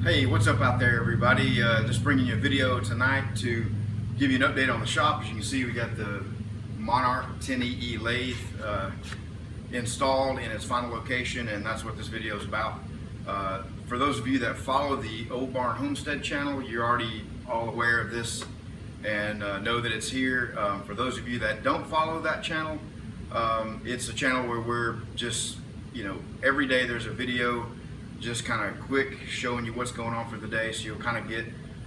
Hey, what's up out there, everybody? Just bringing you a video tonight to give you an update on the shop. As you can see, we got the Monarch 10ee Lathe installed in its final location, and that's what this video is about. For those of you that follow the Old Barn Homestead channel, you're already all aware of this and know that it's here. For those of you that don't follow that channel, it's a channel where we're just, every day there's a video just kind of quick showing you what's going on for the day, so you'll kind of get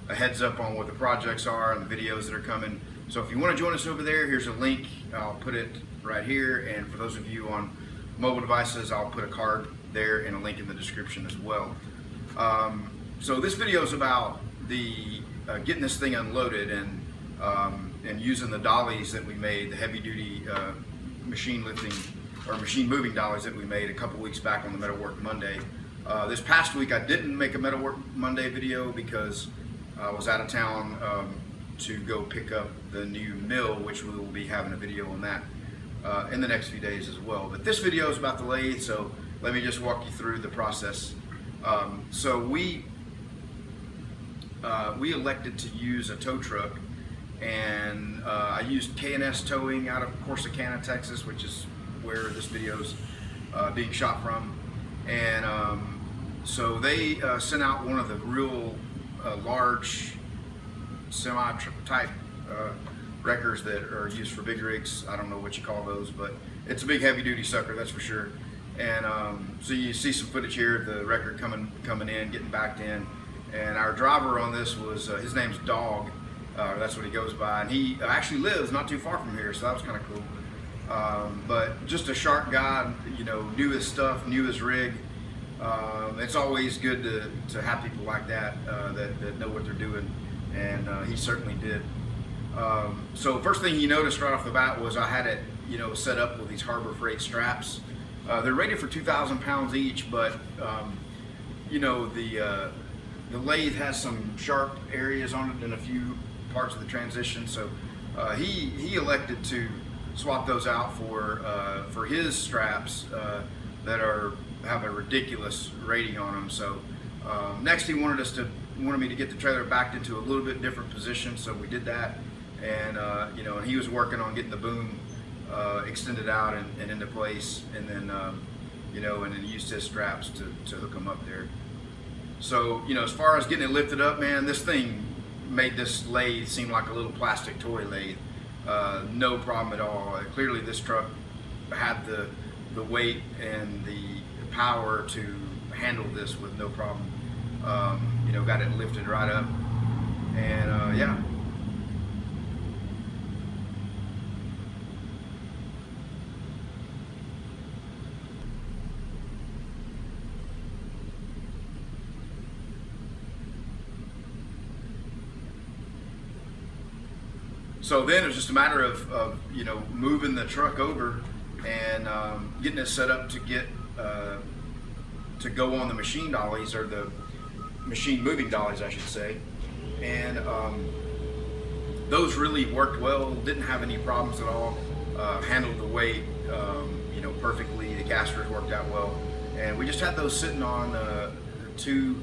a heads up on what the projects are and the videos that are coming. So if you want to join us over there, here's a link. I'll put it right here, and for those of you on mobile devices, I'll put a card there and a link in the description as well. So this video is about the getting this thing unloaded and using the dollies that we made, the heavy duty machine lifting or machine moving dollies that we made a couple weeks back on the Metalwork Monday. This past week I didn't make a Metalwork Monday video because I was out of town to go pick up the new mill, which we will be having a video on that in the next few days as well. But this video is about the lathe, so let me just walk you through the process. So we elected to use a tow truck, and I used K&S Towing out of Corsicana, Texas, which is where this video is being shot from. And so they sent out one of the real large semi-type wreckers that are used for big rigs. I don't know what you call those, but it's a big heavy duty sucker, that's for sure. And so you see some footage here of the wrecker coming in, getting backed in. And our driver on this was, his name's Dog, that's what he goes by. And he actually lives not too far from here, so that was kind of cool. But just a sharp guy, knew his stuff, knew his rig. It's always good to have people like that that know what they're doing, and he certainly did. So first thing he noticed right off the bat was I had it, set up with these Harbor Freight straps. They're rated for 2,000 pounds each, but the lathe has some sharp areas on it in a few parts of the transition. So he elected to swap those out for his straps that have a ridiculous rating on them. So next he wanted me to get the trailer backed into a little bit different position, so we did that. And and he was working on getting the boom extended out and into place, and then and then used his straps to hook them up there. So as far as getting it lifted up, man, this thing made this lathe seem like a little plastic toy lathe. No problem at all. Clearly this truck had the weight and the power to handle this with no problem. Got it lifted right up, and yeah. So then it was just a matter of moving the truck over and getting it set up to get to go on the machine dollies, or the machine moving dollies, I should say. And those really worked well. Didn't have any problems at all. Handled the weight perfectly. The casters worked out well, and we just had those sitting on two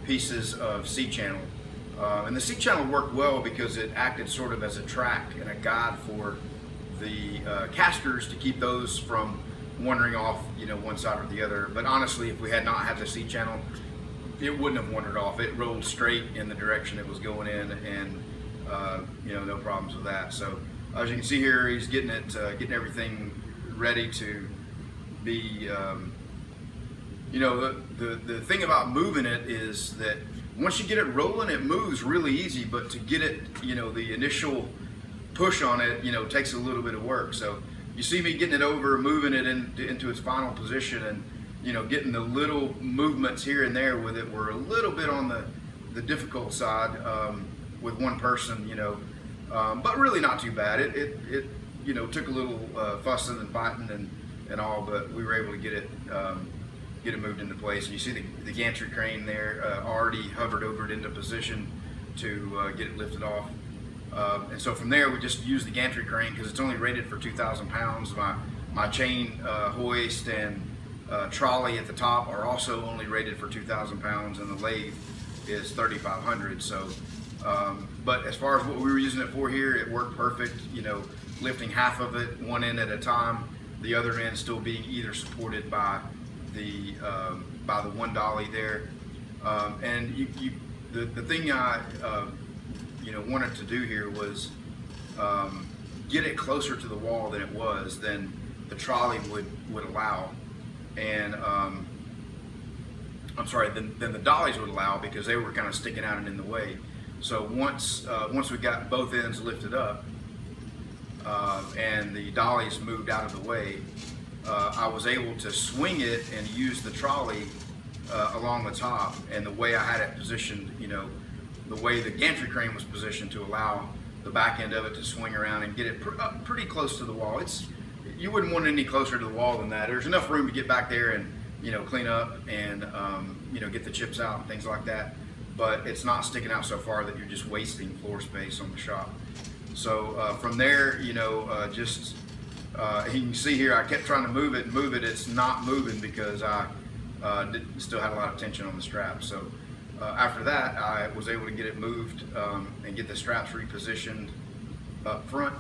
pieces of C-channel. And the C-channel worked well because it acted sort of as a track and a guide for the casters to keep those from wandering off, one side or the other. But honestly, if we had not had the C-channel, it wouldn't have wandered off. It rolled straight in the direction it was going in, and no problems with that. So as you can see here, he's getting getting everything ready to be. The thing about moving it is that once you get it rolling, it moves really easy, but to get it, the initial push on it, takes a little bit of work. So you see me getting it over, moving it into its final position, and, getting the little movements here and there with it were a little bit on the difficult side with one person, but really not too bad. It took a little fussing and fighting and all, but we were able to get it moved into place. And you see the gantry crane there already hovered over it into position to get it lifted off. And so from there we just used the gantry crane because it's only rated for 2,000 pounds. My chain hoist and trolley at the top are also only rated for 2,000 pounds, and the lathe is 3,500. So, but as far as what we were using it for here, it worked perfect. You know, lifting half of it, one end at a time, the other end still being either supported by the one dolly there. And the thing I wanted to do here was get it closer to the wall than it was than the trolley would allow, and I'm sorry, than the dollies would allow, because they were kind of sticking out and in the way. So once we got both ends lifted up and the dollies moved out of the way, I was able to swing it and use the trolley along the top, and the way I had it positioned, you know, the way the gantry crane was positioned to allow the back end of it to swing around and get it up pretty close to the wall. You wouldn't want it any closer to the wall than that. There's enough room to get back there and, you know, clean up and get the chips out and things like that, but it's not sticking out so far that you're just wasting floor space on the shop. So from there, you know, you can see here, I kept trying to move it. It's not moving because I still had a lot of tension on the strap. So after that, I was able to get it moved and get the straps repositioned up front.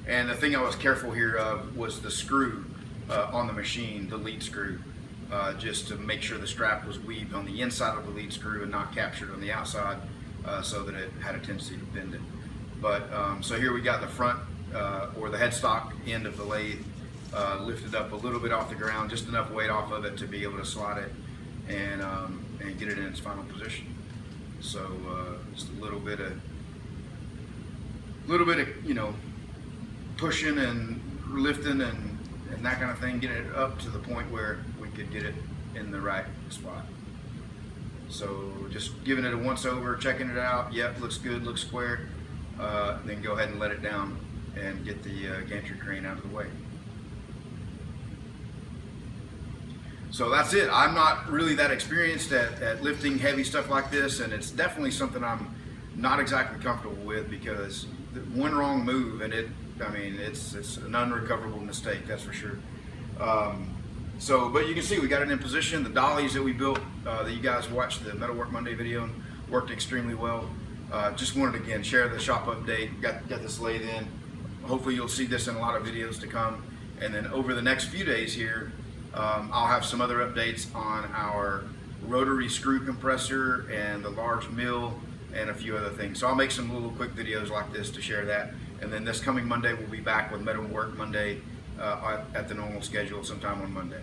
And the thing I was careful here of was the screw on the machine, the lead screw, just to make sure the strap was weaved on the inside of the lead screw and not captured on the outside, so that it had a tendency to bend it. But so here we got the front or the headstock end of the lathe lifted up a little bit off the ground, just enough weight off of it to be able to slide it and get it in its final position. So just a little bit of you know, pushing and lifting and that kind of thing, getting it up to the point where we could get it in the right spot. So just giving it a once over, checking it out. Yep, looks good, looks square. Then go ahead and let it down and get the gantry crane out of the way. So that's it. I'm not really that experienced at lifting heavy stuff like this, and it's definitely something I'm not exactly comfortable with, because one wrong move and it's an unrecoverable mistake, that's for sure. But you can see we got it in position. The dollies that we built, that you guys watched the Metalwork Monday video, worked extremely well. Just wanted to again share the shop update. Got this lathe in. Hopefully you'll see this in a lot of videos to come. And then over the next few days here, I'll have some other updates on our rotary screw compressor and the large mill and a few other things. So I'll make some little quick videos like this to share that. And then this coming Monday, we'll be back with Metalwork Monday at the normal schedule sometime on Monday.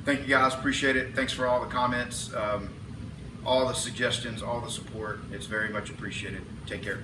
Thank you guys, appreciate it. Thanks for all the comments, all the suggestions, all the support. It's very much appreciated. Take care.